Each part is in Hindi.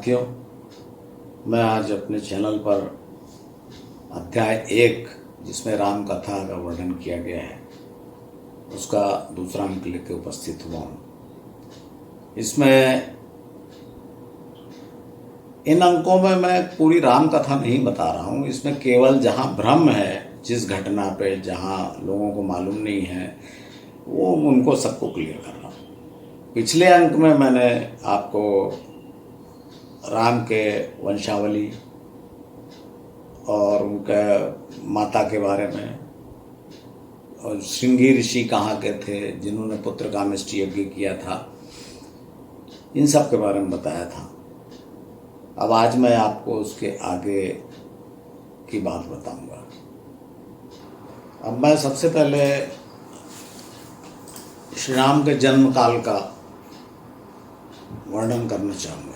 साथियों, मैं आज अपने चैनल पर अध्याय 1 जिसमें राम कथा का वर्णन किया गया है उसका दूसरा अंक लेकर उपस्थित हुआ हूँ। इसमें इन अंकों में मैं पूरी राम कथा नहीं बता रहा हूँ। इसमें केवल जहाँ भ्रम है, जिस घटना पे जहाँ लोगों को मालूम नहीं है, वो उनको सबको क्लियर कर रहा हूँ। पिछले अंक में मैंने आपको राम के वंशावली और उनका माता के बारे में और श्रृंगी ऋषि कहाँ के थे जिन्होंने पुत्र कामेष्टि यज्ञ किया था, इन सब के बारे में बताया था। अब आज मैं आपको उसके आगे की बात बताऊंगा। अब मैं सबसे पहले श्री राम के जन्म काल का वर्णन करना चाहूँगा,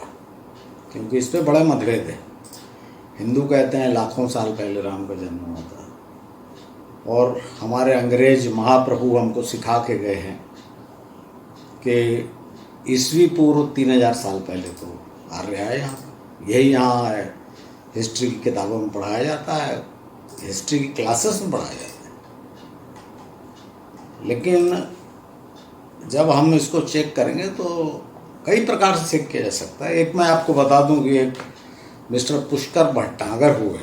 क्योंकि इस पे बड़ा मतभेद है। हिंदू कहते हैं लाखों साल पहले राम का जन्म हुआ था, और हमारे अंग्रेज महाप्रभु हमको सिखा के गए हैं कि ईस्वी पूर्व 3000 साल पहले तो आर्य है। यही यहाँ है, हिस्ट्री की किताबों में पढ़ाया जाता है, हिस्ट्री की क्लासेस में पढ़ाया जाता है। लेकिन जब हम इसको चेक करेंगे तो कई प्रकार से चेक किया जा सकता है। एक मैं आपको बता दूं कि एक मिस्टर पुष्कर भट्टागर हुए,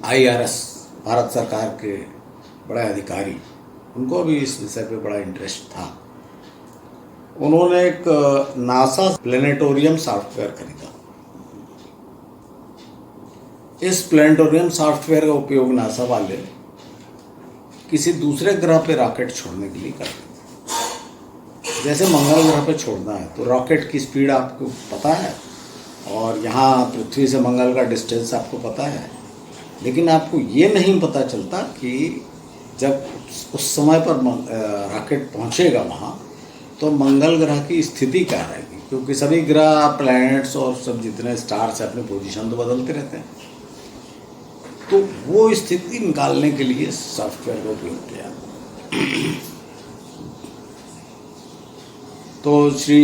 IRS भारत सरकार के बड़े अधिकारी, उनको भी इस विषय पे बड़ा इंटरेस्ट था। उन्होंने एक नासा प्लेनेटोरियम सॉफ्टवेयर खरीदा। इस प्लेनेटोरियम सॉफ्टवेयर का उपयोग नासा वाले किसी दूसरे ग्रह पे रॉकेट छोड़ने के लिए करते हैं। जैसे मंगल ग्रह पे छोड़ना है तो रॉकेट की स्पीड आपको पता है, और यहाँ पृथ्वी से मंगल का डिस्टेंस आपको पता है, लेकिन आपको ये नहीं पता चलता कि जब उस समय पर रॉकेट पहुँचेगा वहाँ तो मंगल ग्रह की स्थिति क्या रहेगी, क्योंकि सभी ग्रह, प्लैनेट्स और सब जितने स्टार्स हैं अपनी पोजीशन तो बदलते रहते हैं। तो वो स्थिति निकालने के लिए सॉफ्टवेयर का उपयोग किया। तो श्री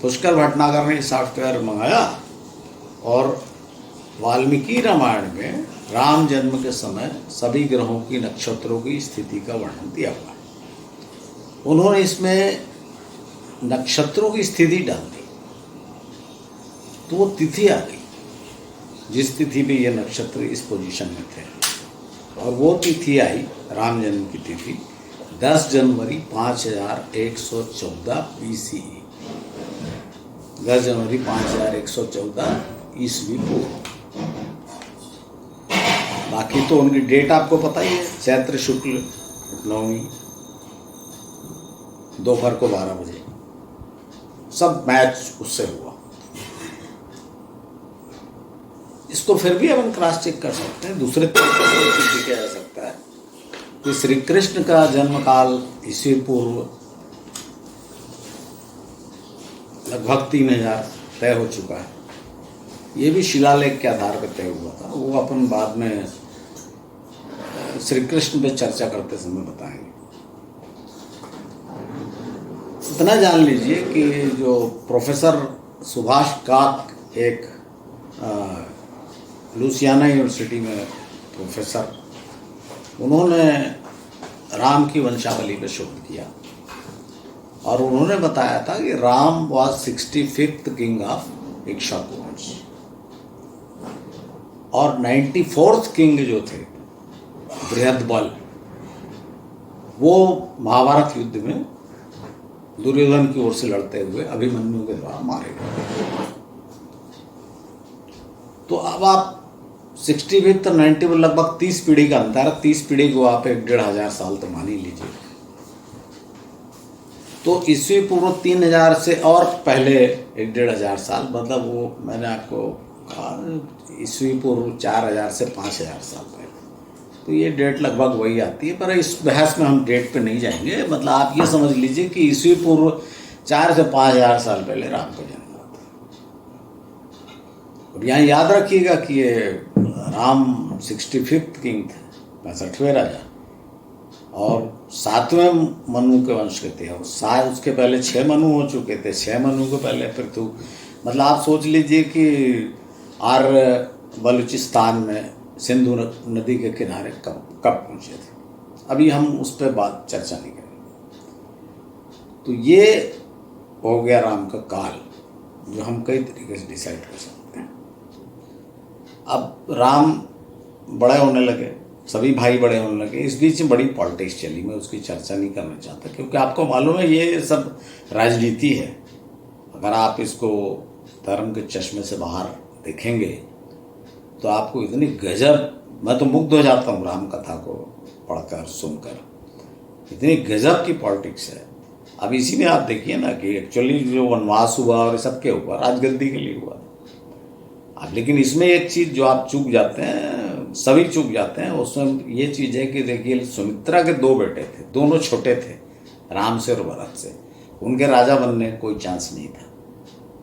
पुष्कर भटनागर ने सॉफ्टवेयर मंगाया और वाल्मीकि रामायण में राम जन्म के समय सभी ग्रहों की, नक्षत्रों की स्थिति का वर्णन दिया हुआ है। उन्होंने इसमें नक्षत्रों की स्थिति डाल दी तो वो तिथि आ गई जिस तिथि पे ये नक्षत्र इस पोजीशन में थे, और वो तिथि आई राम जन्म की तिथि 10 जनवरी 5114 BCE, 10 जनवरी 5114 ईस्वी पूर्व। बाकी तो उनकी डेट आपको पता ही है, चैत्र शुक्ल नवमी, दोपहर को 12 बजे, सब मैच उससे हुआ। इसको फिर भी अपन क्रॉस चेक कर सकते हैं, दूसरे तरीके से किया जा सकता है कि श्री कृष्ण का जन्म काल ईस्वी पूर्व लगभग 3000 तय हो चुका है। ये भी शिलालेख के आधार पर तय हुआ था, वो अपन बाद में श्री कृष्ण पे चर्चा करते समय बताएंगे। इतना जान लीजिए कि जो प्रोफेसर सुभाष काक, एक लुसियाना यूनिवर्सिटी में प्रोफेसर, उन्होंने राम की वंशावली पर शोध किया और उन्होंने बताया था कि Ram was 65th king of Ikshvaku वंश, और 94th किंग जो थे बृहदबल, वो महाभारत युद्ध में दुर्योधन की ओर से लड़ते हुए अभिमन्यु के द्वारा मारे गए। तो अब आप 65 और 90 में लगभग 30 पीढ़ी का अंतर है। 30 पीढ़ी को आप 1,500 साल तो मान ही लीजिए। तो ईस्वी पूर्व 3000 से और पहले 1,500 साल, मतलब वो मैंने आपको कहा ईस्वी पूर्व 4000 से 5000 साल पहले। तो ये डेट लगभग वही आती है, पर इस बहस में हम डेट पे नहीं जाएंगे। मतलब आप ये समझ लीजिए कि ईस्वी पूर्व 4 से 5000 साल पहले राम का जन्म हुआ था। और यहाँ याद रखिएगा कि ये राम 65th किंग थे, 65वें राजा, और 7वें मनु के वंश के थे, और उसके पहले 6 मनु हो चुके थे। 6 मनु के पहले पृथु मतलब आप सोच लीजिए कि बलूचिस्तान में सिंधु नदी के किनारे कब कब पहुँचे थे। अभी हम उस पर बात चर्चा नहीं करेंगे। तो ये हो गया राम का काल, जो हम कई तरीके से डिसाइड कर सकते हैं। अब राम बड़े होने लगे, सभी भाई बड़े होने लगे। इस बीच में बड़ी पॉलिटिक्स चली, मैं उसकी चर्चा नहीं करना चाहता, क्योंकि आपको मालूम है ये सब राजनीति है। अगर आप इसको धर्म के चश्मे से बाहर देखेंगे तो आपको इतनी गजब, मैं तो मुग्ध हो जाता हूँ राम कथा को पढ़कर सुनकर, इतनी गजब की पॉलिटिक्स है। अब इसी में आप देखिए ना कि एक्चुअली जो वनवास हुआ और सबके हुआ राजगद्दी के लिए हुआ। अब लेकिन इसमें एक चीज़ जो आप चूक जाते हैं, सभी चूक जाते हैं, उसमें ये चीज़ है कि देखिए सुमित्रा के 2 बेटे थे, दोनों छोटे थे, राम से और भरत से। उनके राजा बनने का कोई चांस नहीं था।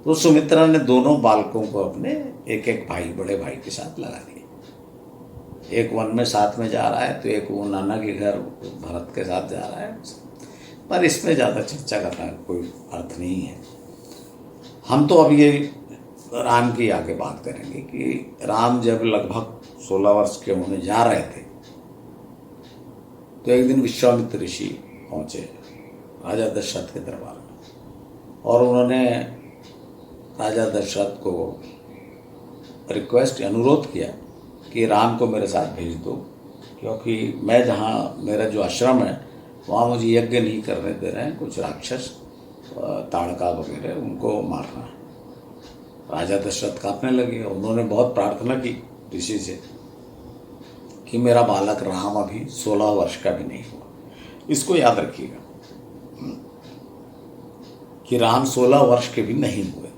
तो सुमित्रा ने दोनों बालकों को अपने एक एक भाई, बड़े भाई के साथ लगा दिया। एक वन में साथ में जा रहा है, तो एक वो नाना के घर भरत के साथ जा रहा है। पर इसमें ज़्यादा चर्चा करना कोई अर्थ नहीं है। हम तो अब ये राम की आगे बात करेंगे कि राम जब लगभग 16 वर्ष के होने जा रहे थे, तो एक दिन विश्वामित्र ऋषि पहुँचे राजा दशरथ के दरबार में, और उन्होंने राजा दशरथ को रिक्वेस्ट, अनुरोध किया कि राम को मेरे साथ भेज दो, क्योंकि मैं जहाँ, मेरा जो आश्रम है वहाँ मुझे यज्ञ नहीं करने दे रहे हैं कुछ राक्षस, ताड़का वगैरह, उनको मारना है। राजा दशरथ कांपने लगे। उन्होंने बहुत प्रार्थना की ऋषि से कि मेरा बालक राम अभी 16 वर्ष का भी नहीं हुआ। इसको याद रखिएगा कि राम 16 वर्ष के भी नहीं हुए थे।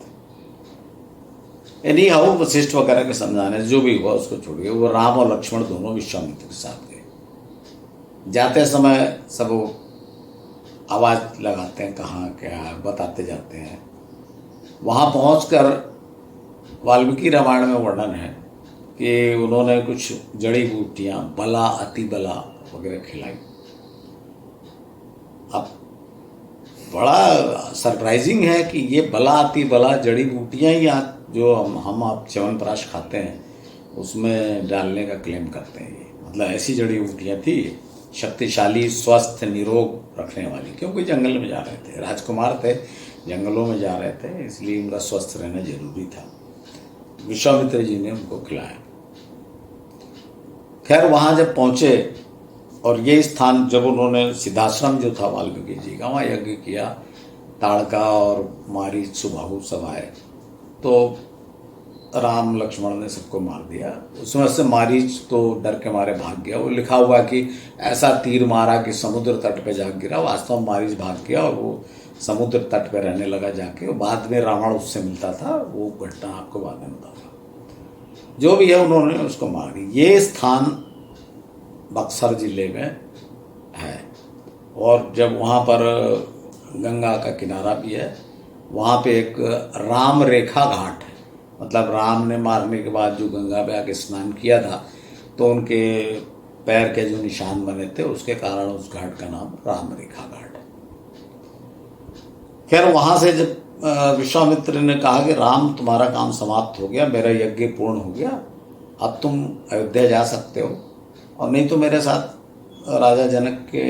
नहीं आओ वशिष्ठ वगैरह के समझाने, जो भी हुआ उसको छोड़िए। वो राम और लक्ष्मण दोनों विश्वामित्र के साथ गए। जाते समय सब आवाज़ लगाते हैं, कहाँ क्या है, बताते जाते हैं। वहाँ पहुंचकर वाल्मीकि रामायण में वर्णन है कि उन्होंने कुछ जड़ी बूटियाँ, बला, अति बला वगैरह खिलाई। अब बड़ा सरप्राइजिंग है कि ये बला, अति बला जड़ी बूटियाँ ही जो हम आप च्यवनप्राश खाते हैं उसमें डालने का क्लेम करते हैं। ये मतलब ऐसी जड़ी बूटियाँ थी, शक्तिशाली, स्वस्थ, निरोग रखने वाली। क्योंकि जंगल में जा रहे थे, राजकुमार थे, जंगलों में जा रहे थे, इसलिए उनका स्वस्थ रहना जरूरी था। विश्वामित्र जी ने उनको खिलाया। खैर वहाँ जब पहुँचे, और ये स्थान जब उन्होंने, सिद्धाश्रम जो था वाल्मीकि जी का, वहाँ यज्ञ किया, ताड़का और मारीच, सुबाहु सब आए, तो राम लक्ष्मण ने सबको मार दिया। उसमें से मारीच तो डर के मारे भाग गया। वो लिखा हुआ कि ऐसा तीर मारा कि समुद्र तट पे जा गिरा। वास्तव में मारीच भाग गया और वो समुद्र तट पे रहने लगा जाके। बाद में रावण उससे मिलता था, वो घटना आपको बाद में बताऊंगा। जो भी है, उन्होंने उसको मार दिया। ये स्थान बक्सर जिले में है, और जब वहाँ पर गंगा का किनारा भी है, वहाँ पे एक राम रेखा घाट है। मतलब राम ने मारने के बाद जो गंगा में आके स्नान किया था, तो उनके पैर के जो निशान बने थे, उसके कारण उस घाट का नाम राम रेखा घाट है। खैर वहाँ से जब विश्वामित्र ने कहा कि राम तुम्हारा काम समाप्त हो गया, मेरा यज्ञ पूर्ण हो गया, अब तुम अयोध्या जा सकते हो, और नहीं तो मेरे साथ राजा जनक के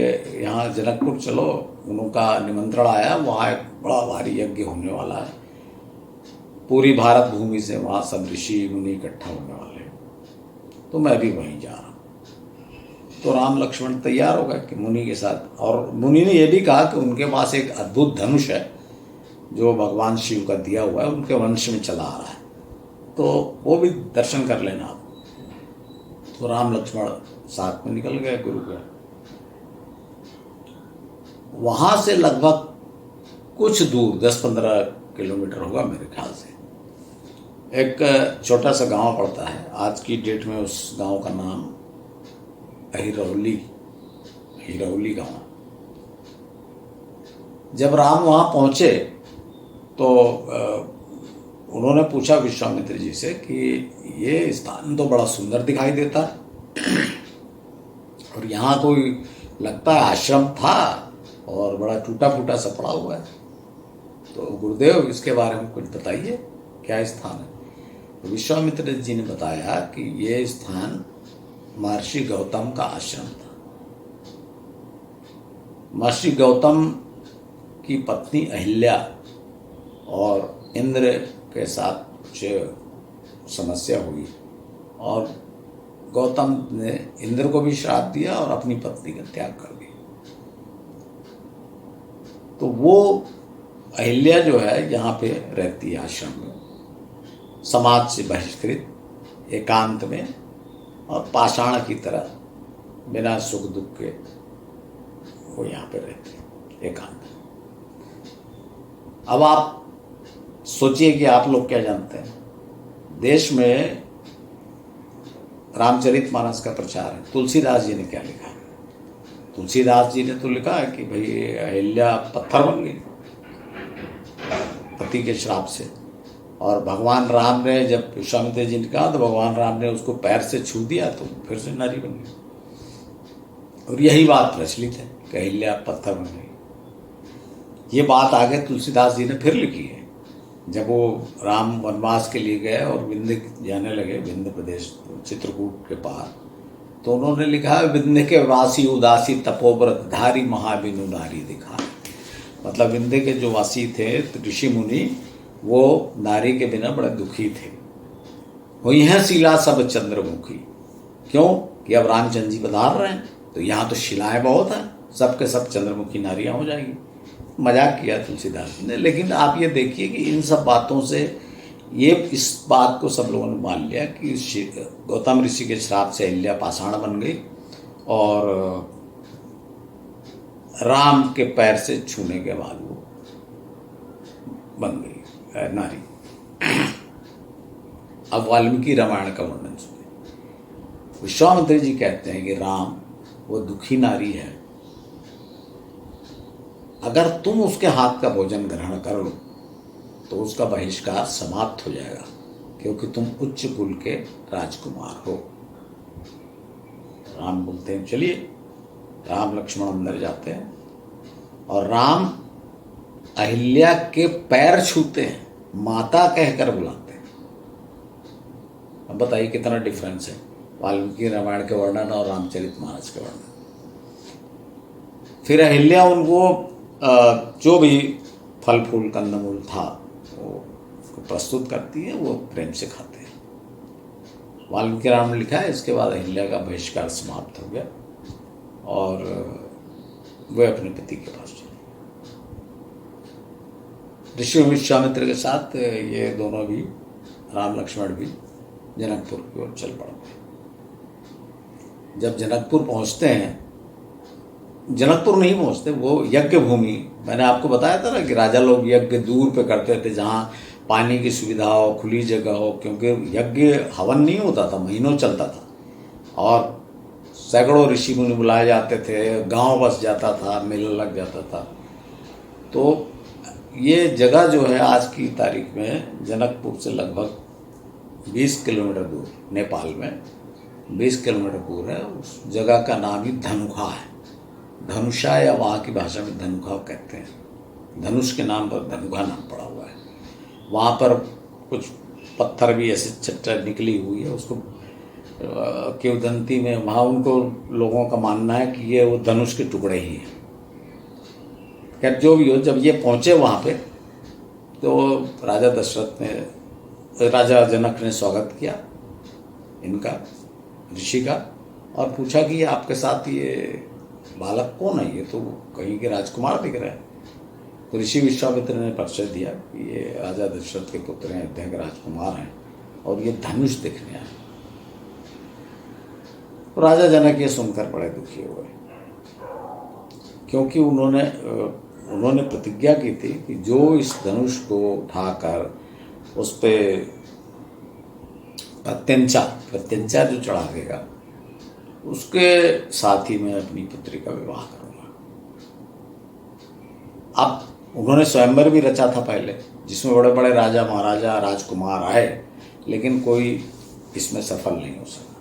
यहाँ जनकपुर चलो, उनका निमंत्रण आया, वहाँ एक बड़ा भारी यज्ञ होने वाला है। पूरी भारत भूमि से वहाँ सब ऋषि मुनि इकट्ठा होने वाले हैं, तो मैं भी वहीं जा रहा हूँ। तो राम लक्ष्मण तैयार हो गए कि मुनि के साथ। और मुनि ने यह भी कहा कि उनके पास एक अद्भुत धनुष है जो भगवान शिव का दिया हुआ है, उनके वंश में चला आ रहा है, तो वो भी दर्शन कर लेना आप। तो राम लक्ष्मण साथ में निकल गए गुरु के। वहाँ से लगभग कुछ दूर 10-15 किलोमीटर होगा मेरे ख्याल से, एक छोटा सा गांव पड़ता है। आज की डेट में उस गांव का नाम हिरौली गांव। जब राम वहाँ पहुँचे तो उन्होंने पूछा विश्वामित्र जी से कि ये स्थान तो बड़ा सुंदर दिखाई देता है, और यहाँ कोई लगता है आश्रम था और बड़ा टूटा फूटा सा पड़ा हुआ है, तो गुरुदेव इसके बारे में कुछ बताइए। क्या स्थान है? तो विश्वामित्र जी ने बताया कि ये स्थान महर्षि गौतम का आश्रम था। महर्षि गौतम की पत्नी अहिल्या और इंद्र के साथ कुछ समस्या हुई और गौतम ने इंद्र को भी श्राप दिया और अपनी पत्नी का त्याग कर दिया। तो वो अहिल्या जो है यहाँ पे रहती है आश्रम में, समाज से बहिष्कृत, एकांत में और पाषाण की तरह बिना सुख दुख के वो यहाँ पे रहती है एकांत। अब आप सोचिए कि आप लोग क्या जानते हैं, देश में रामचरितमानस का प्रचार है। तुलसीदास जी ने क्या लिखा है? तुलसीदास जी ने तो लिखा है कि भाई अहिल्या पत्थर बन गई पति के श्राप से, और भगवान राम ने जब विश्वामित्र जी ने कहा तो भगवान राम ने उसको पैर से छू दिया तो फिर से नारी बन गई। और यही बात प्रचलित है कि अहिल्या पत्थर बन गई। ये बात आगे तुलसीदास जी ने फिर लिखी है जब वो राम वनवास के लिए गए और विंध्य जाने लगे, विंध्य प्रदेश चित्रकूट के पार, तो उन्होंने लिखा है विंध्य के वासी उदासी तपोव्रत धारी महाबिनु नारी दिखा। मतलब विंध्य के जो वासी थे ऋषि मुनि, वो नारी के बिना बड़े दुखी थे। वो यह शिला सब चंद्रमुखी, क्यों कि अब रामचंद्र जी पधार रहे हैं तो यहाँ तो शिलाएं बहुत हैं, सबके सब चंद्रमुखी नारियाँ हो जाएंगी। मजाक किया तुलसीदास जी ने। लेकिन आप ये देखिए कि इन सब बातों से ये इस बात को सब लोगों ने मान लिया कि गौतम ऋषि के श्राप से अहिल्या पाषाण बन गई और राम के पैर से छूने के बाद वो बन गई नारी। अब वाल्मीकि रामायण का वर्णन सुनिए। विश्वामित्र जी कहते हैं कि राम वो दुखी नारी है, अगर तुम उसके हाथ का भोजन ग्रहण कर लो तो उसका बहिष्कार समाप्त हो जाएगा, क्योंकि तुम उच्च कुल के राजकुमार हो। राम बोलते हैं चलिए। राम लक्ष्मण अंदर जाते हैं और राम अहिल्या के पैर छूते हैं, माता कहकर बुलाते हैं। अब बताइए कितना डिफरेंस है वाल्मीकि रामायण के वर्णन और रामचरितमानस के वर्णन। फिर अहिल्या उनको जो भी फल फूल कंदमूल था वो प्रस्तुत करती है, वो प्रेम से खाते हैं। वाल्मीकि रामायण में लिखा है इसके बाद अहिल्या का बहिष्कार समाप्त हो गया और वे अपने पति के पास चले। ऋषि विश्वामित्र के साथ ये दोनों भी, राम लक्ष्मण भी, जनकपुर की ओर चल पड़ते हैं। जब जनकपुर पहुंचते हैं, जनकपुर नहीं पहुंचते, वो यज्ञ भूमि, मैंने आपको बताया था ना कि राजा लोग यज्ञ दूर पे करते थे जहाँ पानी की सुविधा हो, खुली जगह हो, क्योंकि यज्ञ हवन नहीं होता था, महीनों चलता था और सैकड़ों ऋषि मुनि बुलाए जाते थे, गांव बस जाता था, मेला लग जाता था। तो ये जगह जो है आज की तारीख में जनकपुर से लगभग 20 किलोमीटर दूर, नेपाल में 20 किलोमीटर दूर है। उस जगह का नाम ही धनुखा है। धनुषा या वहाँ की भाषा में धनुखा कहते हैं। धनुष के नाम पर धनुखा नाम पड़ा हुआ है। वहाँ पर कुछ पत्थर भी ऐसे चट्टान निकली हुई है, उसको किंवदंती में वहाँ उनको लोगों का मानना है कि ये वो धनुष के टुकड़े ही हैं। खैर जो भी हो, जब ये पहुँचे वहाँ पे तो राजा जनक ने स्वागत किया इनका, ऋषि का, और पूछा कि ये आपके साथ ये बालक कौन है? ये तो कहीं के राजकुमार दिख रहे हैं। तो ऋषि विश्वामित्र ने परिचय दिया कि ये राजा दशरथ के पुत्र हैं, अयोध्या के राजकुमार हैं और ये धनुष दिखने आए। तो राजा जनक ये सुनकर बड़े दुखी हुए, क्योंकि उन्होंने प्रतिज्ञा की थी कि जो इस धनुष को उठाकर उस पर प्रत्यंचा जो चढ़ा देगा उसके साथ ही मैं अपनी पुत्री का विवाह करूंगा। अब उन्होंने स्वयंवर भी रचा था पहले, जिसमें बड़े बड़े राजा महाराजा राजकुमार आए, लेकिन कोई इसमें सफल नहीं हो सका।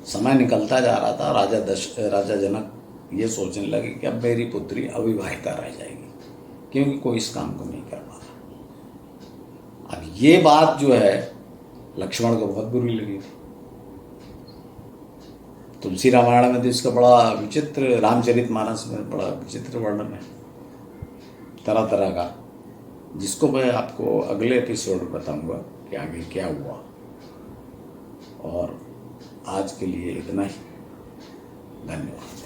समय निकलता जा रहा था। राजा जनक ये सोचने लगे कि अब मेरी पुत्री अविवाहिता रह जाएगी, क्योंकि कोई इस काम को नहीं कर पा रहा। अब ये बात जो है लक्ष्मण को बहुत बुरी लगी। तुलसी रामायण में तो इसका बड़ा विचित्र, रामचरितमानस में बड़ा विचित्र वर्णन है तरह तरह का, जिसको मैं आपको अगले एपिसोड में बताऊंगा कि आगे क्या हुआ। और आज के लिए इतना ही, धन्यवाद।